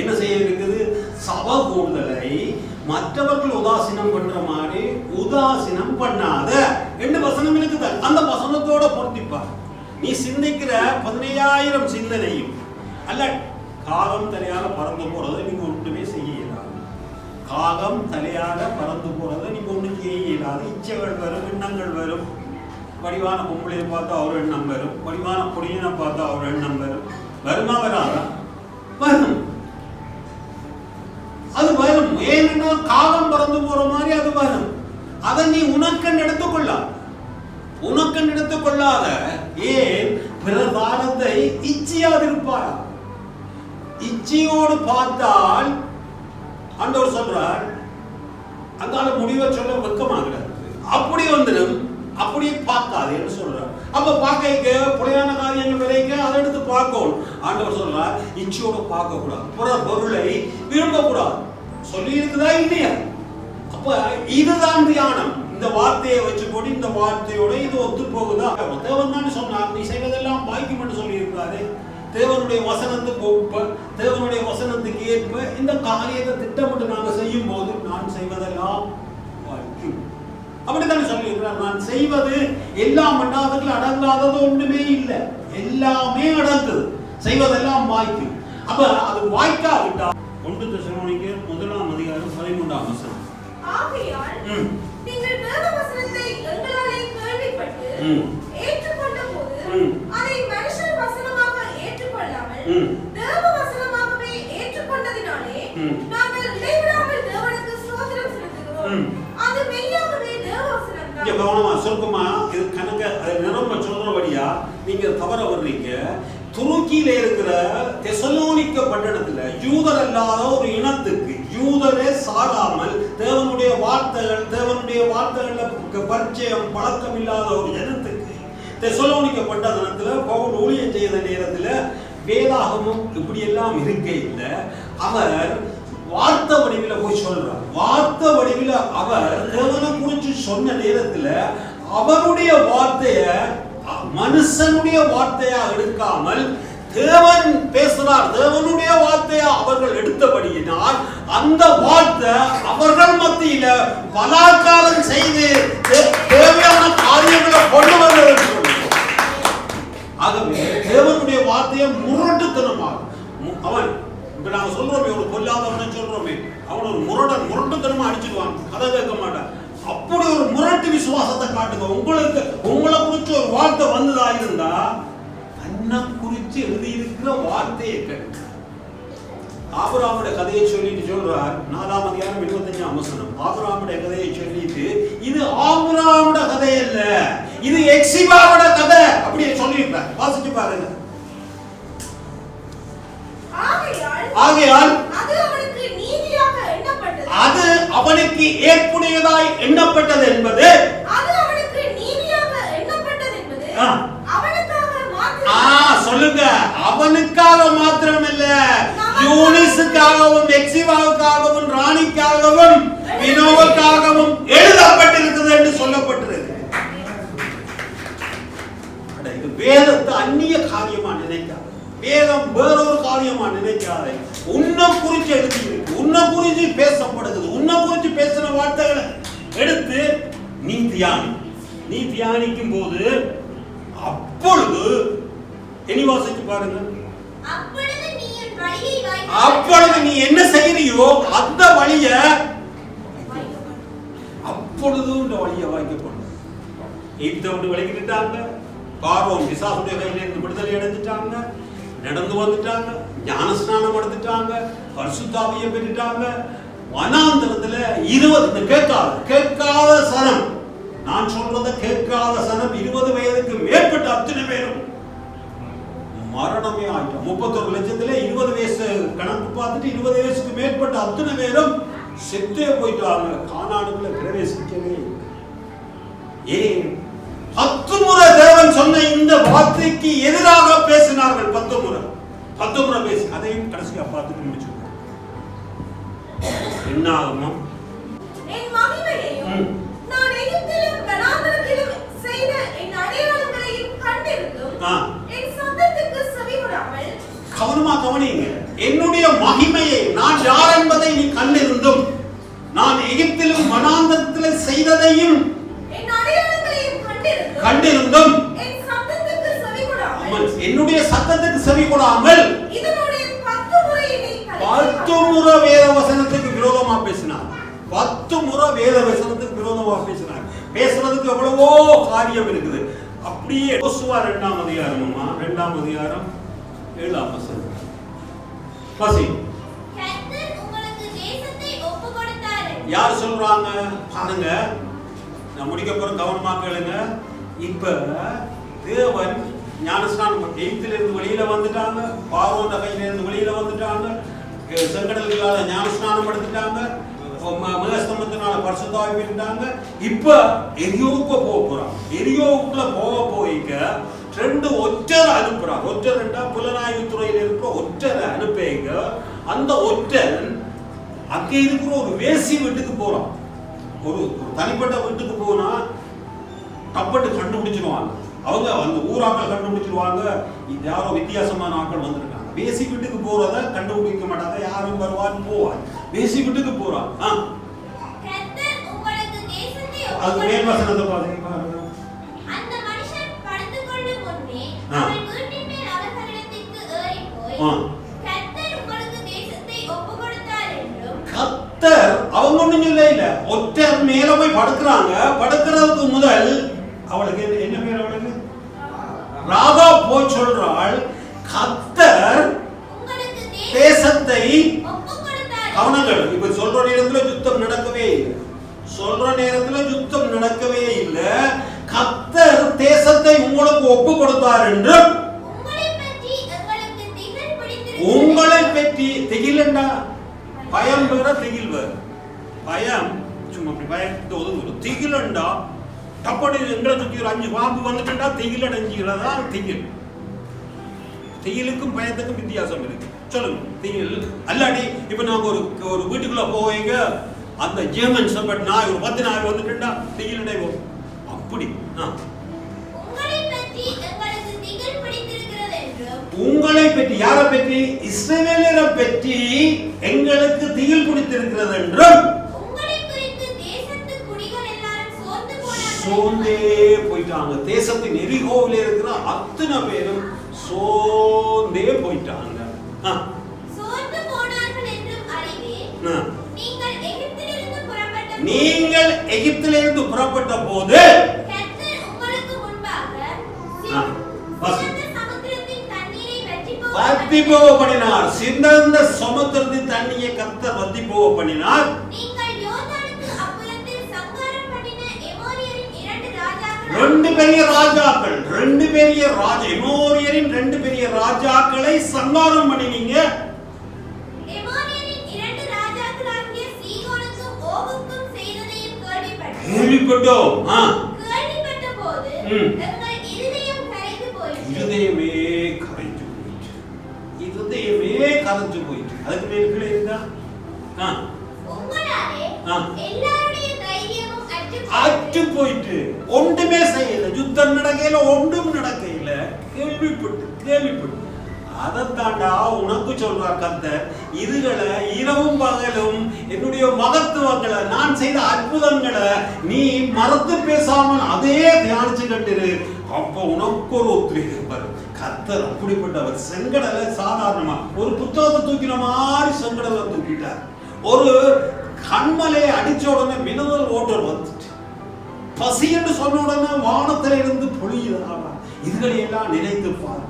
என்ன செய்ய இருக்குது? சபை கூடுதலை மற்றவர்கள் உதாசீனம் பண்ற மாதிரி உதாசீனம் பண்ணாத ரெண்டு வசனம் இருக்குது. அந்த வசனத்தோட பொருத்திப்பார். நீ சிந்திக்கிற 15,000 சிந்தனையும் அல்ல. காகம் தலையால பறந்து போறதை நீங்க ஒன்றுமே செய்ய இயலாது. காகம் தலையால பறந்து போறதை நீங்க ஒன்றும் செய்ய இயலாது. இச்சைகள் வரும், எண்ணங்கள் வரும். வடிவான பொம்பளையை பார்த்தா அவர் எண்ணம் வரும், வடிவான பொடியனை பார்த்தா அவர் எண்ணம் வரும். வருமா வராதா? வரும். அது வரும். ஏன்னா காலம் பறந்து போற மாதிரி அது வரும். அதை நீ உனக்கன் எடுத்துக்கொள்ளாத. ஏன் பிரதானத்தை இச்சையாதிருப்பாயா? இச்சையோடு பார்த்தால் ஆண்டவர் சொல்றார், அங்கால முடிவை சொல்ல வெக்கமாகிறது. அப்படி வந்துடும், அப்படியே பார்க்காது என்று சொல்றார். அப்ப பார்க்க புலையான காரியங்கள் விளைக்க அதை எடுத்து பார்க்கணும். ஆண்டவர் சொல்றார், இச்சையோட பார்க்க கூடாது, புற பொருளை விரும்பக்கூடாது. சொல்லி இருக்குதா இல்லையா? அப்ப இதுதான் தியானம். இந்த வார்த்தையை வச்சு போட்டு இந்த வார்த்தையோட இது ஒத்து போகுதா? தேவன் தான் சொன்னார், நீ செய்வதெல்லாம் பாய்க்கும் என்று சொல்லி இருக்காரு. தேவனுடைய வசனத்துக்கு ஒப்ப, தேவனுடைய வசனத்துக்கு ஏற்ப இந்த காரியத்தை திட்டமிட்டு நாங்கள் செய்யும் போது நான் செய்வதெல்லாம் வாய்க்கும். அப்படித்தானே சொல்லியிருக்கிறார். நான் செய்வது எல்லாம் பண்ணாததுல அடங்காதது ஒன்றுமே இல்லை, எல்லாமே அடங்குது, செய்வதெல்லாம் வாய்க்கும். அப்ப அது வாய்க்காவிட்டா 1 தெசலோனிக்கேயர் 1:13 ஆகையால் நீங்கள் வேத வசனத்தை எங்களாலே கேள்விப்பட்டு ஏற்றுக்கொண்ட போது அதை மனுஷர் வசனமாக ஏற்றுக்கொள்ளாமல் தேவ வசனமாகவே ஏற்றுக்கொண்டதினாலே நாங்கள் இடைவிடாமல் தேவனுக்கு ஸ்தோத்திரம் செலுத்துகிறோம். அது மெய்யாகவே தேவ வசனம் தான். கவனமா சுருக்கமா இது கணக்க அதை நிரம்ப சொல்றபடியா நீங்க தவற வர்றீங்க. துருக்கியில இருக்கிற தெசலோனிக்க பட்டணத்துல யூதர் அல்லாத ஒரு இனத்துக்கு, யூதரே சாடாமல் தேவனுடைய வார்த்தைகள்ல பரிச்சயம் பழக்கம் இல்லாத ஒரு ஜனத்துக்கு தெசலோனிக்க பட்டணத்துல பவுல் ஊழியம் செய்த நேரத்துல வேதாகமும் இப்படி எல்லாம் இருக்க இல்லை. அவர் வார்த்தை வடிவில போய் சொல்றார். வார்த்தை வடிவில அவர் தேவனை குறித்து சொன்ன நேரத்துல அவருடைய வார்த்தைய மனுஷனுடைய வார்த்தையா எடுக்காமல் தேவன் பேசுறார். தேவனுடைய வார்த்தையா அவர்கள் எடுத்தபடியினால் அந்த வார்த்தை அவர்கள் மத்தியில பலாக்காரம் செய்து தேவையான காரியங்களை கொண்டு வருவது. ஆகவே தேவனுடைய வார்த்தையை முரட்டுத்தனமாக அவன் இப்ப நாங்க சொல்றோமே, ஒரு பொல்லாதவனை சொல்றோமே, அவன் ஒரு முரட்டுத்தனமா அடிச்சிடுவான், கதை கேட்க மாட்டான். அப்படி ஒரு முரட்டு விசுவாசத்தை காட்டுங்க. உங்களை குறிச்சு ஒரு வார்த்தை வந்ததா இருந்தா தன்னை குறிச்சு எழுதியிருக்கிற வார்த்தையை கேட்க. ஆபிரகாமுடைய கதையை சொல்லிட்டு சொல்றார் 4ஆம் அதிகாரம் 25ஆம் வசனம். ஆபிரகாமுடைய கதையை சொல்லிட்டு இது ஆபிரகாமுடைய கதை இல்ல, இது எக்ஸிபாவோட கதை அப்படியே சொல்லியிருப்பார். வாசிச்சு பாருங்க. ஆகையால் அது அவனுக்கு ஏற்புடையதாய் எண்ணப்பட்டது என்பது சொல்லுங்க. அவனுக்காக மாத்திரம் இல்ல, யூனிஸுக்காகவும் எக்ஸிவாவுக்காகவும் ராணிக்காகவும் வினோவுக்காகவும் எழுதப்பட்டிருக்கிறது என்று சொல்லப்பட்டிருக்கு. இது வேதத்தை அந்நிய காரியமா நினைக்காது, வேதம் வேறொரு காரியமா நினைக்காது. உன்னை குறிச்சு எழுதியிருக்கு, உன்னை குறிச்சு பேசப்படுகிறது, உன்னை குறிச்சு பேசின வார்த்தைகளை எடுத்து நீ தியானிக்கும் போது அப்பொழுது இனி வாசிச்சு பாருங்க. அப்பொழுது நீ என்ன செய்யறியோ அந்த வழிய அப்பொழுது இந்த வழியை வாய்க்கப்படும். இப்படி விளக்கிட்டாங்க. பார்வோன் பிசாசுடைய கையிலிருந்து விடுதலை அடைஞ்சிட்டாங்க, நடந்து வந்துட்டாங்க, ஞானஸ்நானம் எடுத்துட்டாங்க, பரிசுத்தாவியை பெற்றுட்டாங்க. வனாந்தரத்துல 20 கேட்காத சனம், நான் சொல்றத கேட்காத சனம் 20 வயதுக்கு மேற்பட்ட அத்தனை பேரும் மரணமே ஆயிட்டோம். 31 லட்சத்துல 20 வயசு கணக்கு பார்த்துட்டு 20 வயசுக்கு மேற்பட்ட அத்தனை பேரும் செத்தே போயிட்டாங்க. கானானுக்குள்ள பிரவேசிக்கவே. ஏன் 10 முறை தேவன் சொன்ன இந்த வார்த்தைக்கு எதிராக பேசினார்கள். 10 முறை பேசி அதையும் கடைசியா பார்த்துட்டு முடிச்சு என்ன ஆகுமா? என் மகிமையையும் நான் எகிப்திலும் வனாந்தரத்திலும் செய்த என் அடையாளங்களையும் கண்டிருந்தும் என் சத்தத்துக்கு செவிகொடாமல். கவனமா கவனிங்க. என்னுடைய மகிமையை, நான் யார் என்பதை நீ கண்டிருந்தும், நான் எகிப்திலும் வனாந்தரத்திலும் செய்ததையும் என் அடையாளங்களையும் கண்டிருந்தும் என் சத்தத்துக்கு செவிகொடாமல், என்னுடைய சத்தத்துக்கு செவிகொடாமல் இதனுடைய 10 முறை என்னை 10 முறை வேத வசனத்துக்கு விரோதமா பேசினார். 10 முறை வேத வசனத்துக்கு விரோதமா பேசினார். பேசுறதுக்கு எவ்வளவோ காரியம் இருக்குது. அப்படியே யோசுவா 2ஆம் அதிகாரம் 2ஆம் அதிகாரம் 7ஆம் வசனம் வாசி. கர்த்தர் உங்களுக்கு தேசத்தை ஒப்புக்கொடுத்தார். யார் சொல்றாங்க பாருங்க, நான் முடிக்க போற கவனமா கேளுங்க. இப்ப தேவன் ஞானஸ்நானம் எகிப்திலிருந்து வெளியில வந்துட்டாங்க, பார்வோன் கையிலிருந்து வெளியில வந்துட்டாங்க, செங்கடலுக்கால ஞானஸ்நானம் எடுத்துட்டாங்க, மேகஸ்தம்பத்தினால பரிசுத்தாவி பெற்றாங்க. இப்ப எரியோவுக்கு போறாங்க. எரியோவுக்குள்ள போய்க்க 2 ஒற்றர் அனுப்புறாங்க. ஒற்றர்ண்டா புலனாய்வு துறையில் இருக்கிற ஒற்றரை அனுப்பிங்க. அந்த ஒற்றன் அங்கே இருக்கிற ஒரு வேசி வீட்டுக்கு போறான். ஒரு தனிப்பட்ட வீட்டுக்கு போனா தப்பட்டு கண்டுபிடிச்சிருவாங்க. அவங்க அந்த ஊராக்கள் கண்டுபிடிச்சிருவாங்க, இது யாரோ வித்தியாசமான ஆட்கள் வந்திருக்காங்க. வேசி வீட்டுக்கு போறத கண்டுபிடிக்க மாட்டாங்க, யாரும் வருவான்னு போவாங்க. வேசி வீட்டுக்கு போறான். அது மேல் வசனத்தை பாருங்க. அந்த மனுஷன் படுத்துக்கொண்டு முன்னே அவன் வீட்டின் மேல் அவர்களிடத்திற்கு ஏறி போய் கர்த்தர் உங்களுக்கு தேசத்தை ஒப்புக்கொடுத்தார் என்றும். கர்த்தர் அவங்க ஒண்ணும் இல்ல, ஒற்றர் மேல போய் படுக்கிறாங்க. படுக்கிறதுக்கு முதல் அவளுக்கு என்ன பேர்? அவளுக்கு ராகா போய் சொல்றாள், கர்த்தர் உங்களுக்கு தேசத்தை ஒப்புக்கொடுத்தார். கவனங்கள். இப்ப சொல்ற நேரத்துல யுத்தம் நடக்கவே இல்லை. கர்த்தர் தேசத்தை உங்களுக்கு ஒப்பு கொடுத்தார் என்று. உங்களை பற்றி திகிலண்டா பயம் வேற திகில் வேற. பயம் சும்மா அப்படி பயத்தை ஒதுங்குறது. திகிலண்டா டப்படி எங்களை சுற்றி ஒரு 5 பாம்பு வந்துட்டா திகில் அடைஞ்சுகிறதா திகில். திகிலுக்கும் பயத்துக்கும் வித்தியாசம் இருக்கு. சொல்லுங்க. திகில் அல்லாடி இப்ப நாங்க ஒரு வீட்டுக்குள்ள போவீங்க, அந்த ஜெர்மன் ஷெப்பர்ட் நாய் ஒரு 10 நாய் வந்துட்டா திகில் அடைவோம். அப்படி உங்களை பற்றி யாரை பற்றி? இஸ்ரவேலரை பற்றி எங்களுக்கு திகில் பிடித்திருக்கிறது என்றும் சோர்ந்தே போயிட்டாங்க. தேசத்தின் எரிகோவிலே இருக்கிற அத்தனை பேரும் சோர்ந்தே போயிட்டாங்க. நீங்கள் எகிப்திலிருந்து புறப்பட்ட போது வத்தி போக பண்ணினார். சிறந்த சமுத்திரத்தின் தண்ணியை கர்த்தர் வத்தி போக பண்ணினார். ரெண்டு பெரிய எமோரியரின் 2 பெரிய ராஜாக்களை சங்காரம் பண்ணினீங்க. கேள்விப்பட்டோம். இருதயமே கரைந்து கரைஞ்சு போயிட்டு அதுக்கு மேல இருக்கா உங்களாலே எல்லாருடைய தைரியமும் அற்று போயிட்டு ஒன்றுமே செய்யல. யுத்தம் நடக்கையில ஒன்றும் நடக்கையில கேள்விப்பட்டு அதைத்தாண்டா உனக்கு சொல்றார் கர்த்தர். இதுகளை இரவும் பகலும் என்னுடைய மகத்துவங்களை நான் செய்த அற்புதங்களை நீ மறந்து பேசாமல் அதே தியானிச்சு கட்டிரு. அப்ப உனக்கு ஒரு உத்வேகம் வரும். கர்த்தர் அப்படிப்பட்டவர். செங்கடலை சாதாரணமா ஒரு புத்தகத்தை தூக்கின மாதிரி செங்கடலை தூக்கிட்டார். ஒரு கண்மலையை அடிச்ச உடனே மினரல் வாட்டர் வந்துட்டு, பசி என்று சொன்ன உடனே வானத்தில இருந்து பொழியுதா. இதுகளை எல்லாம் நினைச்சுப்பார்.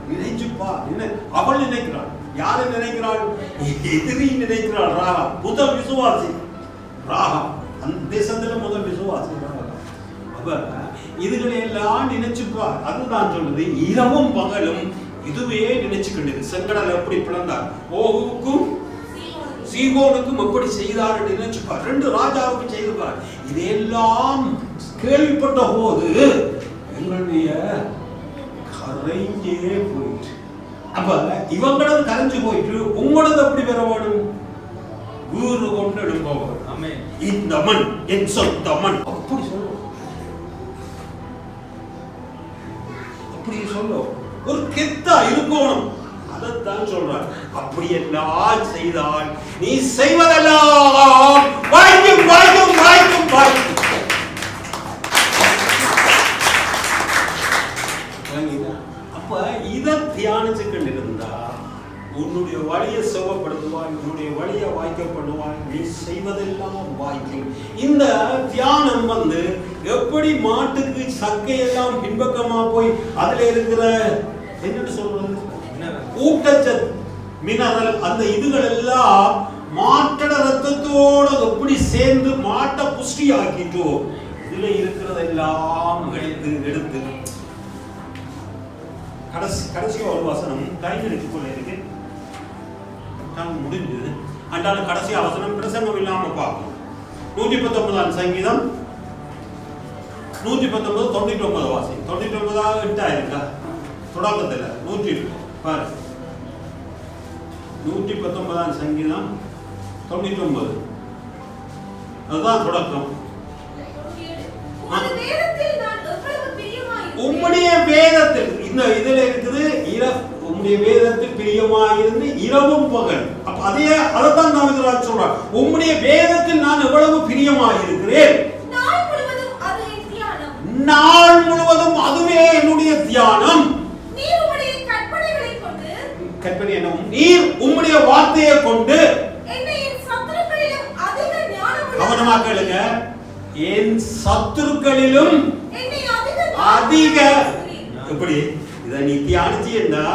அவள் நினைக்கிறாள். யாரை நினைக்கிறாள்? எதிரி நினைக்கிறாள். ராகா முதல் விசுவாசி. ராகா அந்த தேசத்துல முதல் விசுவாசி ராகா. அவ இதுகளை எல்லாம் நினைச்சுப்பார். அதுதான் சொல்றது. இரவும் பகலும் இதுவே நினைச்சுக்கின்றது. செங்கடல் எப்படி பிளந்தார், ஓகுக்கும் சீகோனுக்கும் எப்படி செய்தார் என்று நினைச்சுப்பார். 2 ராஜாவுக்கு செய்துப்பார். இதையெல்லாம் கேள்விப்பட்ட போது எங்களுடைய கரைஞ்சே போயிட்டு, அப்ப இவங்களது கரைஞ்சு போயிட்டு உங்களது எப்படி பெற வேணும்? வீறு கொண்டு எழுப்பவர். இந்த மண் என் சொந்த மண் அப்படி சொல்லுவோம். அப்படி சொல்லுவோம். ஒரு கெத்தா இருக்கணும். அதைத்தான் சொல்றார். அப்படி எல்லாம் செய்தால் நீ செய்வதெல்லாம் வாய்க்கும் வாய்க்கும் வாய்க்கும் வாய்க்கும். அப்ப இதை தியானிச்சுக்கிட்டு இருந்தா உன்னுடைய வழியை செவப்படுத்துவாய், உன்னுடைய வழியை வாய்க்கப்படுவாய். நீ செய்வதெல்லாம் வாய்க்கும். இந்த தியானம் எப்படி மாட்டுக்கு சக்கையெல்லாம் பின்பக்கமா போய் அதுல இருக்கிற என்னன்னு சொல்றது ஊட்டச்சத்து மினரல் அந்த இதுகள் எல்லாம் மாட்டோட ரத்தத்தோட எப்படி சேர்ந்து மாட்டை புஷ்டி ஆக்கிட்டோ இதுல இருக்கிறதெல்லாம் எடுத்து கடைசி ஒரு வசனம் கைநெடுக்குள்ள இருக்கு. முடிஞ்சது. அன்றாட கடைசி அவசரம் பிரசங்கம் இல்லாம பார்ப்போம். 119 சங்கீதம் 119 99 வாசி. 99 8 ஆயிருக்கா தொடக்கத்துல 100 பாரு. 119 சங்கீதம் 99 அதுதான் தொடக்கம். உம்முடைய வேதத்தில் இந்த இதுல இருக்குது. உம்முடைய வேதத்தில் பிரியமாயிருந்து இரவும் பகல். அப்ப அதைத்தான் நாம் இதெல்லாம் சொல்றோம். உம்முடைய வேதத்தில் நான் எவ்வளவு பிரியமாயிருக்கிறேன். நாள் முழுவதும் அதுவே என்னுடைய தியானம். கற்பனை என்ன? நீர் உம்முடைய வார்த்தையை கொண்டு கவனமாக கேளுங்க. என் சத்துருக்களிலும் அதிக எப்படி இதை நீ தியானிச்சீன்னா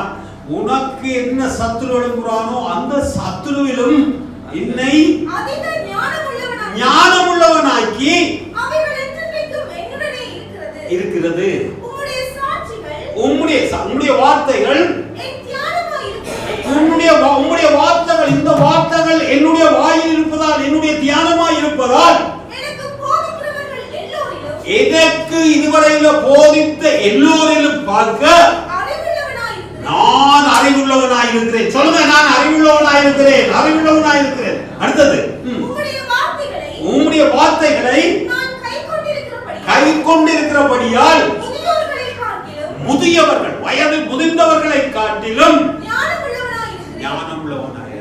உனக்கு என்ன சத்துரு எழுப்புறானோ அந்த சத்துருவிலும் என்னை ஞானமுள்ளவனாக்கி இருக்கிறது. உம்முடைய வார்த்தைகள் உம்முடைய வார்த்தைகள் இந்த வார்த்தைகள் என்னுடைய வாயில் இருப்பதால் என்னுடைய தியானமாய் இருப்பதால் எனக்கு இதுவரையில போதித்த எல்லோரிலும் பார்க்க நான் அறிவுள்ளவனாய் இருக்கிறேன். சொல்லுங்க, நான் அறிவுள்ளவனாய் இருக்கிறேன். அறிவுள்ளவனாய் இருக்கிறேன். அடுத்தது உம்முடைய வார்த்தைகளை கை கொண்டிருக்கிறபடியால் முதியவர்கள் வயது முதிர்ந்தவர்களை காட்டிலும் ஞானமுள்ளவனாய்.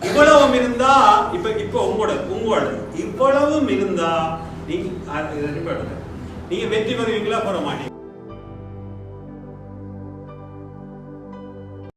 இவ்வளவும் இருந்தா இப்ப உங்களோட இவ்வளவும் இருந்தா நீங்க வெற்றி பெறுவீங்களா? பெற மாட்டீங்க.